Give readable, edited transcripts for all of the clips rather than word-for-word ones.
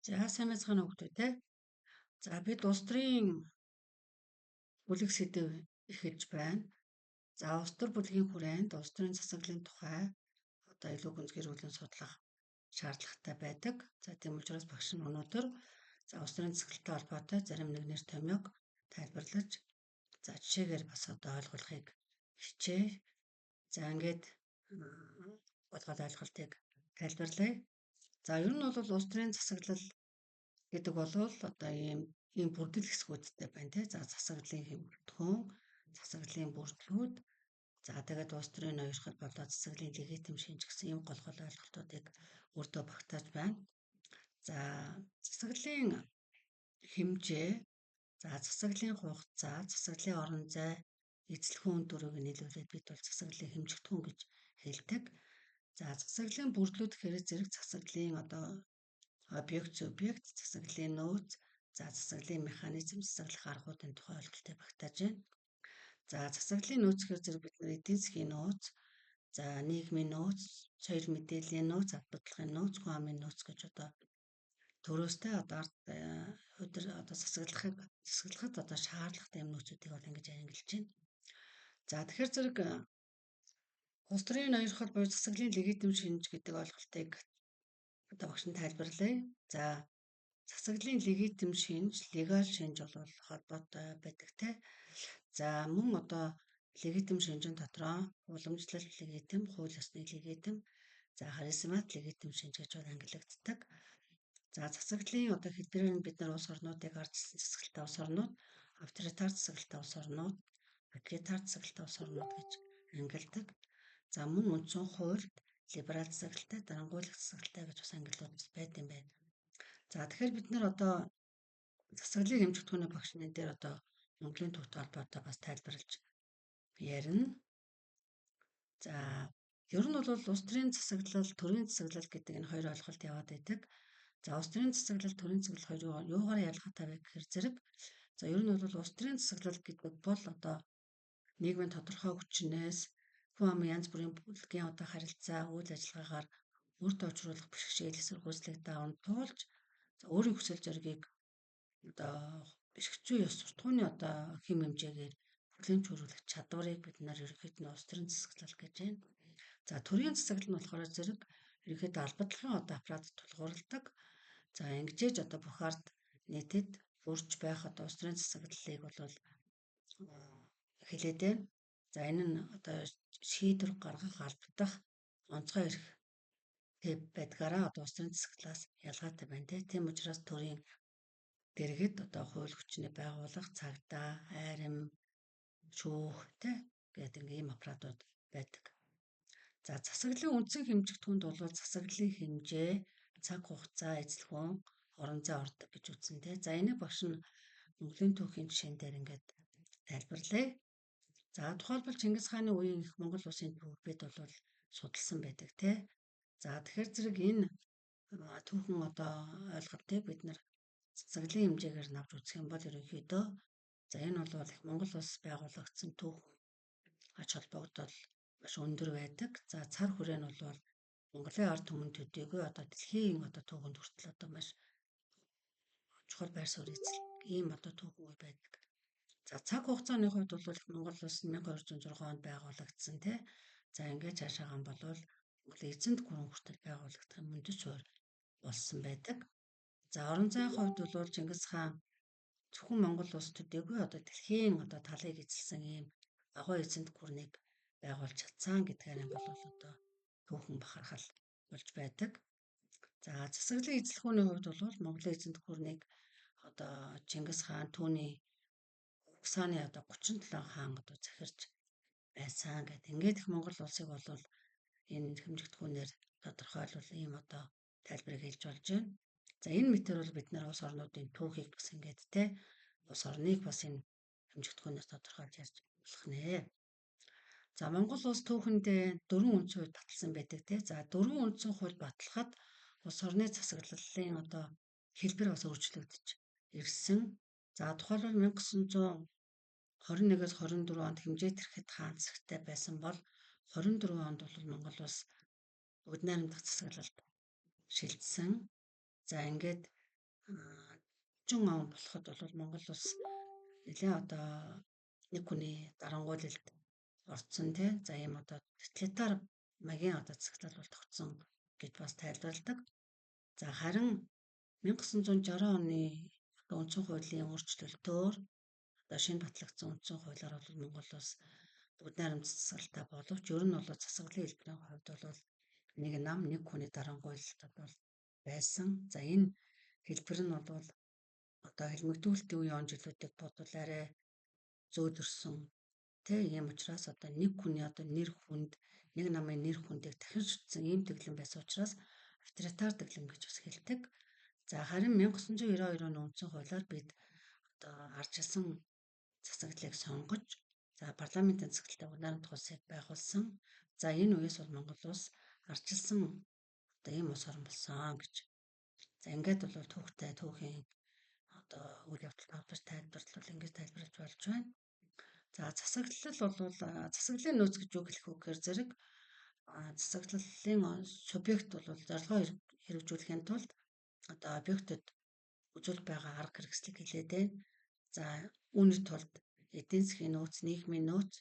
За сайн байцгаана уу хүмүүс те. За бид улс төрийн бүлэг сэдэв эхэлж байна. За улс төр бүлгийн хүрээнд улс төрийн засаглалын тухай одоо илүү гүнзгийрүүлэн судлах шаардлагатай байдаг. За тийм учраас багш нь өнөөдөр улс төрийн засаглалтай холбоотой зарим нэг нэр томьёог тайлбарлаж жишээгээр бас одоо ойлгуулахыг хичээ. За ингээд бодгол ойлголтыг тайлбарлая. За ер нь бол улс төрийн засаглал гэдэг бол одоо ийм бүрдэл хэсгүүдтэй байна тий. За засаглалын хэмжигдэхүүн, засаглалын бүрдлүүд, за тэгээд улс төрийн ноёрхол болоод засаглалын легитим шинж гэсэн ийм гол ойлголтуудыг өрдөө багтааж байна. За засаглалын хэмжээ, за засаглалын хугацаа, засаглалын орон зай, эзлэхүүн дөрвийг нийлүүлээд бид бол засаглалын хэмжигдэхүүн гэж хэлдэг. За засаглалын бүрдлүүд гэхээр зэрэг засаглалын одоо объект, субъект, засаглалын нөөц, за засаглалын механизм, засаглах аргуудын тухай ойлголтыг багтааж байна. За засаглалын нөөц гэхээр зэрэг бид нар эдийн засгийн нөөц, за нийгмийн нөөц, соёл мэдээллийн нөөц, ад бодлогын нөөц, хүн амын нөөц гэж одоо төрөөстэй одоо засаглахад одоо шаардлагатай юм нөөцүүдийг бол ингэж ангилж байна. За тэгэхээр зэрэг улс төрийн ноёрхол буюу засаглалын легитим шинж гэдэг ойлголтыг одоо багш нь тайлбарлая. За засаглалын легитим шинж, легал шинж бол холбоотой байдаг те. За мөн одоо легитим шинжин дотроо уламжлалт легитим, хууль ёсны легитим, за харизмат легитим шинж гэж ангилагддаг. За засаглалын одоо хэдвэрээр нь бид нар улс орнуудыг ардчилсан засаглалтай улс орнууд, авторитар засаглалтай улс орнууд, тоталитар засаглалтай улс орнууд гэж ангилдаг. За мөн үндсэн хуульд либерал засаглалтай, дарангуйлах засаглалтай гэж бас ангиллууд бас байд юм байна. За тэгэхээр бид нар одоо засаглалын хэмжигдэхүүний багш нарын дээр одоо Монголын төвтэй холбоотой бас тайлбарлаж ярина. За ер нь бол улс төрийн засаглал, төрийн засаглал гэдэг энэ хоёр ойлголт яваад байдаг. За улс төрийн засаглал, төрийн засаглал хоёрын юугаар ялгаатай вэ гэхээр зэрэг за ер нь бол улс төрийн засаглал гэдэг бол одоо нийгмийн тодорхой хүчнээс хүн амын янз бүрийн бүлгийн одоо харилцаа, үйл ажиллагаагаар үрд очруулах бэрхшээл эсвэл хүслийг даавн туулж өөрийн хүсэл зоригийг одоо бэрхжүү ёс суртахууны одоо хэм хэмжээгээр хүлээмжшүүлэх чадварыг бид нар ерөнхийд нь улс төрийн засаглал гэж байна. За төрийн засаглал нь болохоор зэрэг ерөнхийд албадлагын одоо аппарат тулгуурладаг. За ингэж одоо бүх ард нийтэд үрж байх одоо улс төрийн засаглалыг бол хэлээд байна. За энэ нь одоо шийдвэр гаргах, албадах онцгой эрх байдгаараа одоо улс төрийн засаглалаас ялгаатай байна тийм учраас төрийн дэргэд одоо хууль хүчний байгууллага, цагдаа, айрам, шүүх гэдэг ийм аппаратууд байдаг. За засаглалын үндсэн хэмжигдэхүүнд бол засаглалын хэмжээ, цаг хугацаа, эзлэхүүн, орон зай ордог гэж үзсэн тийм. За энийг багш нь Монголын түүхийн жишээн дээр ингээд тайлбарлая. За тухайлбал Чингис хааны үеийн их Монгол улсын түүхийд бол судалсан байдаг тийм. За тэгэхээр зэрэг энэ түүхэн одоо ойлголтыг бид нар засаглалын хэмжээгээр навж үзэх юм бол ерөнхийдөө за энэ бол их Монгол улс байгуулагдсан түүхэн ач холбогдол маш өндөр байдаг. За цар хүрээ нь бол Монголын ард түмэн төдийгүй одоо дэлхийн одоо түүхэнд хүртэл одоо маш чухал байр суурь эзлэх ийм одоо түүхэн үе байдаг. За цаг хугацааны хувьд бол их Монгол улс 1206 онд байгуулагдсан тийм. За ингээд цаашаагаан болвол Монголын эзэнт гүрэн хүртэл байгуулагдах мөндөд суурь болсон байдаг. За орон зайн хувьд бол Чингис хаан зөвхөн Монгол улс төдийгүй одоо дэлхийн одоо талыг эзэлсэн ийм агуу эзэнт гүрнийг байгуулж чадсан гэдгээр нь бол одоо түүхэн бахархал болж байдаг. За засаглалын эзлэхүүний хувьд бол Монголын эзэнт гүрнийг одоо Чингис хаан түүний Угсааны одоо 37 хаан одоо захирч байсан гэдэг. Ингээд их Монгол улсыг бол энэ хэмжигдэхүүнээр тодорхойлвол ийм одоо тайлбарыг хэлж болж байна. За энэ мэтэр бол бид нар улс орнуудын түүхийг бас ингээд улс орныг бас энэ хэмжигдэхүүнээс тодорхойлж ярьж болох нэ. За Монгол улс түүхэндээ 4 үндсэн хууль баталсан байдаг тийм. За 4 үндсэн хууль батлахад улс орны засаглалын одоо хэлбэр бас өөрчлөгдөж ирсэн. За тухайлбал 1921-с 24 онд хэмжээ тэрхэд хаан засагтай байсан бол 24 онд бол Монгол улс бүгд найрамдах засаглалд шилжсэн. За ингээд 40 он болоход бол Монгол улс нэлээ одоо нэг хүний дарангуйлалд орцсон тий. За ийм одоо тоталитар магийн одоо засаглал бол тогтсон гэж бас тайлбарладаг. За харин 1960 оны одоо үндсэн хуулийн өөрчлөлтөөр одоо шинэ батлагдсан үндсэн хуулиар бол Монгол улс бүгд найрамд засаглалтай боловч ер нь бол засаглалын хэлбэрийн хувьд бол нэг нам нэг хүний дарангуйлалт бол байсан. За энэ хэлбэр нь бол одоо хэлмэгдүүлэлтийн үеийн он жилүүдийг бодвол арай зөөлрсөн. Тэ ийм учраас одоо нэг хүний одоо нэр хүнд нэг намын нэр хүндийг дахин шүтсэн ийм дэглэм байсан учраас авторитар дэглэм гэж бас хэлдэг. За харин 1992 оны үндсэн хуулиар бид одоо ардчилсан засаглалыг сонгож за парламентын засаглалтай унаанд тусыг байгуулсан. За энэ үеэс бол Монгол улс ардчилсан одоо ийм улс орн болсон гэж. За ингээд бол түүхийн одоо үйл явдал тавьж тайлбарлал ингэж тайлбарлаж болж байна. За засаглал бол засаглалын нөөц гэж юу хэлэх вэ гэхээр зэрэг засаглалын субъект бол зорилгоо хэрэгжүүлэхийн тулд одоо объектэд үзүүлж байгаа арга хэрэгслийг хэлээд байна. За үүний тулд эдийн засгийн нөөц, нийгмийн нөөц,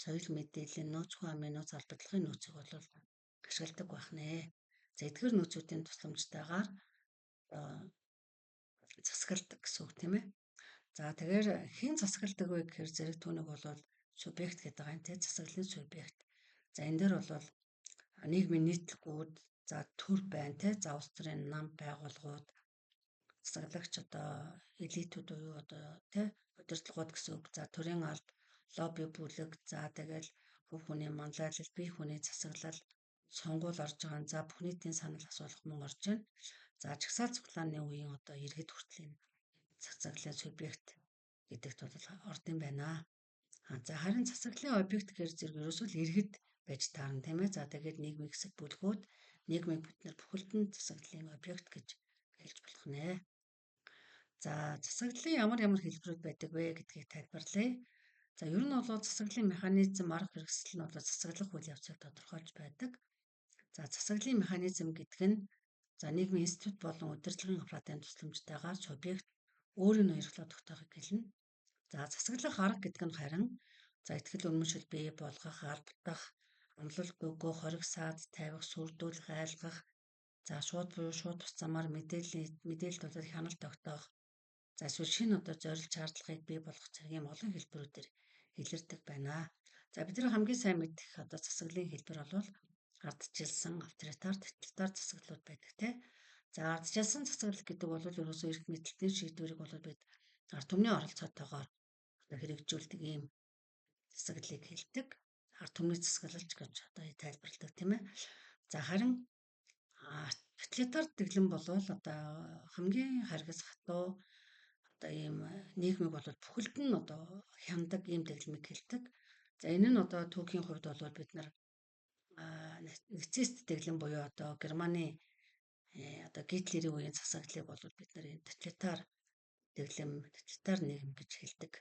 соёл мэдээллийн нөөц, хүн амын нөөц, албадлагын нөөцийг бол ашигладаг байх нэ. За эдгээр нөөцүүдийн тусламжтайгаар засагладаг гэсэн үг тийм ээ. За тэгэхээр хэн засагладаг вэ гэхээр зэрэг түүнийг бол субъект гэдэг байгаа юм тий засаглалын субъект. За энэ дээр бол нийгмийн нийтлэгүүд за төр байна тий за улс төрийн нам байгууллагууд засаглагч одоо элитүүд буюу одоо тий удирдлагууд гэсэн үг. За төрийн алба, лобби бүлэг, за тэгэл хувь хүний манлайлал, бие хүний засаглал, сонгуул орж байгаа. За бүх нийтийн санал асуулах мөн орж байна. За жагсаал цуглааны үеийн одоо иргэд хүртлийн засаглалын субъект гэдэгт бол ордын байна. За харин засаглалын объект гэхээр зэрэг ерөөсөө л иргэд байж таарна тийм ээ. За тэгээд нийгмийн хэсэг бүлгүүд нийгмийг бид нар бүхэлдэн засаглалын объект гэж хэлж болох нэ. За засаглалын ямар хэлбэрүүд байдаг вэ гэдгийг тайлбарлая. За ер нь бол засаглалын механизм арга хэрэгсэл нь бол засаглах үйл явцыг тодорхойлж байдаг. За засаглалын механизм гэдэг нь за нийгмийн институт болон удирдлагын аппаратын тусламжтайгаар субъект өөрийн нэрхлөө тогтоохыг хэлнэ. За засаглах арга гэдэг нь харин за ихтгэл үнэмшил бий болгох, албадах, амлалт өгөх, хориг саад тавих, сүрдүүлэх, айлгах, за шууд буюу шууд тус замаар мэдээлэлд бол хяналт тогтоох, за эсвэл шинэ одоо зорилт шаардлагыг бий болгох зэрэг ийм олон хэлбэрүүдээр илэрдэг байна. За бид нар хамгийн сайн мэдэх одоо засаглалын хэлбэр бол ардчилсан, авторитар, тоталитар засаглалууд байдаг тийм. За ардчилсан засаглал гэдэг бол ерөөсөө эрх мэдэлтийн шийдвэрийг бол бид ард түмний оролцоотойгоор хэрэгжүүлдэг ийм засаглалыг хэлдэг. Ард түмний засаглалч гэж одоо тайлбарладаг тийм ээ. За харин тоталитар дэглэм бол одоо хамгийн харгас хатуу одоо ийм нийгмийг бол бүхэлдэн одоо хяндаг ийм дэглэмийг хэлдэг. За энэ нь одоо түүхийн хувьд бол бид нар нацист дэглэм буюу одоо Германы одоо Гитлерийн үеийн засаглалыг бол бид нар энэ тоталитар дэглэм, тоталитар нийгэм гэж хэлдэг.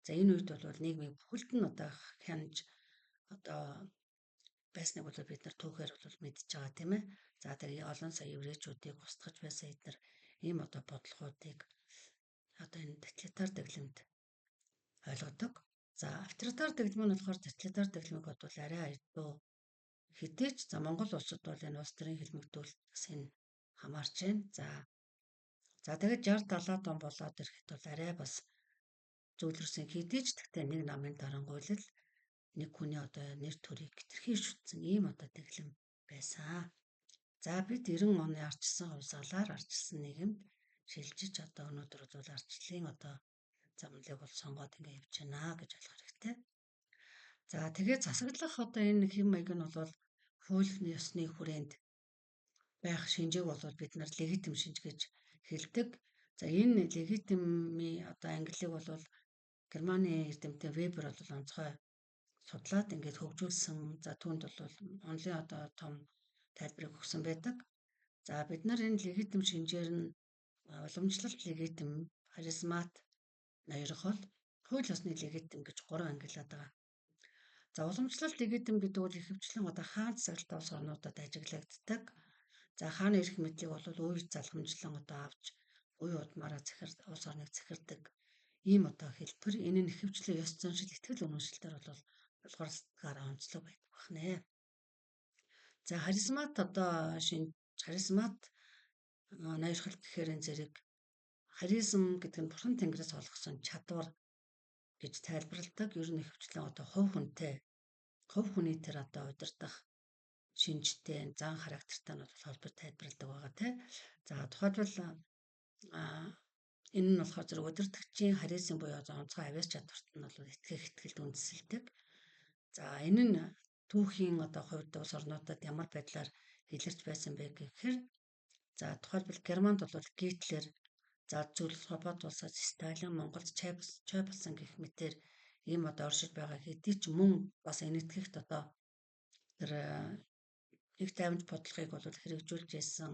За энэ үед бол нийгмийг бүхэлдэн одоо хянаж одоо байсныг бол бид нар түүхээр бол мэдж байгаа тийм ээ. За тэгээ олон сая еврейчүүдийг устгаж байсан эдгээр ийм одоо бодлогоодыг одоо энэ тоталитар дэглэмд ойлгодог. За авторитар дэглэм нь болохоор тоталитар дэглэмийг бодвол арай аюулгүй хэдийч за Монгол улсад бол энэ улс төрийн хэлмэгдүүлэлтээс энэ хамаарч байна. За тэгээд 60 70-аад он болоод ирэхэд бол арай бас зөвлөрсөн хэдийч тэгтээ нэг намын дарангуйлал нэг хүний одоо нэр төрийг хэтэрхий шүтсэн ийм одоо дэглэм байсан. За бид 90 оны ардчилсан хувьсгалаар ардчилсан нийгэмд шилжиж одоо өнөөдөр бол ардчлалын одоо замналыг бол сонгоод ингэ явж байна гэж ойлгох хэрэгтэй. За тэгээд засаглах одоо энэ хэм маяг нь бол хуулийн ёсны хүрээнд байх шинжээг бол бид нар легитим шинж гэж хэлдэг. За энэ легитимийн одоо ангиллыг бол Германы эрдэмтэн Вебер бол онцгой судлаад ингээд хөгжүүлсэн. За түүнд бол онлын одоо том тайлбарыг өгсөн байдаг. За бид нар энэ легитим шинжээр нь уламжлалт легитим, харизмат ноёрох бол хууль ёсны легитим гэж 3 ангиллаад байгаа. За уламжлалт легитим гэдэг бол ихэвчлэн одоо хаан засаглалтай улс орнуудад ажиглагддаг. За хааны эрх мэдлийг бол үе залгамжлан одоо авч буюу удмаараа улс орныг захирдаг ийм одоо хэлбэр энэ нь ихэвчлэн ёс зүйн шил итгэл үнэмшилтээр бол тулгуурлалтаар онцлог байдаг байна. За харизмат ноёрхол гэхээр энэ зэрэг харизм гэдэг нь бурхан Тэнгэрээс олгосон чадвар гэж тайлбарладаг. Ер нь ихэвчлэн одоо хувь хүний тэр одоо удирдах шинжтэй, зан характертай нь бол холбож тайлбарладаг байгаа тийм. За тухайлбал энэ нь болохоор зэрэг удирдагчийн харизм буюу онцгой авяас чадварт нь бол итгэх итгэлд үндэслэдэг. За энэ нь түүхийн одоо хувьд улс орнуудад ямар байдлаар илэрч байсан бэ гэхээр за тухайлбал Германд бол Гитлер, за зөвлөлт Хобот улсаас Сталин, Монголд Чойболсон гэх мэтээр ийм одоо оршиж байгаа хэдий ч мөн бас энэтхэгт одоо тэр их тайванч бодлогыг бол хэрэгжүүлж байсан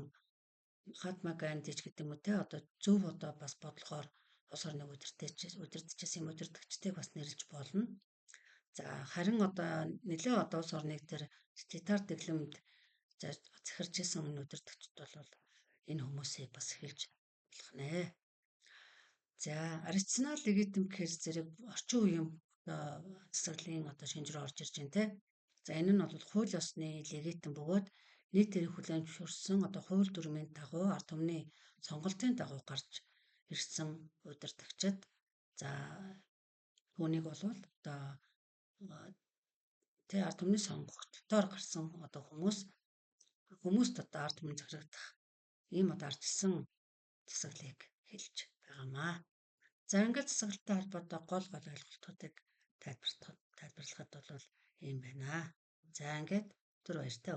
Махатма Ганди ч гэдэг юм уу те одоо зөв одоо бас бодлогоор улс орныг удирдахчдыг бас нэрлэж болно. За харин одоо нэлээ одоо улс орныг тэр тоталитар дэглэмд захирч исэн удирдагчид бол энэ хүмүүсийг бас хэлж болох нэ. За аричнал легитим гэхээр зэрэг орчин үеийн засаглалын одоо шинж рүү орж ирж байна те. За энэ нь бол хууль ёсны легитим бөгөөд нийт эрх хүлээн зөвшөөрсөн одоо хууль дүрмийн дагуу ард түмний сонголтын дагуу гарч ирсэн удирдагчид. За түүнийг бол одоо ард түмний сонгогчдоор гарсан одоо хүмүүст одоо ард түмэн захирагдах ийм одоо ардчилсан засаглалыг хэлж байгаамаа. За ингээд засаглалтай холбоотой гол ойлголтуудыг тайлбарлахад бол ийм байна. За ингээд түр баяртай.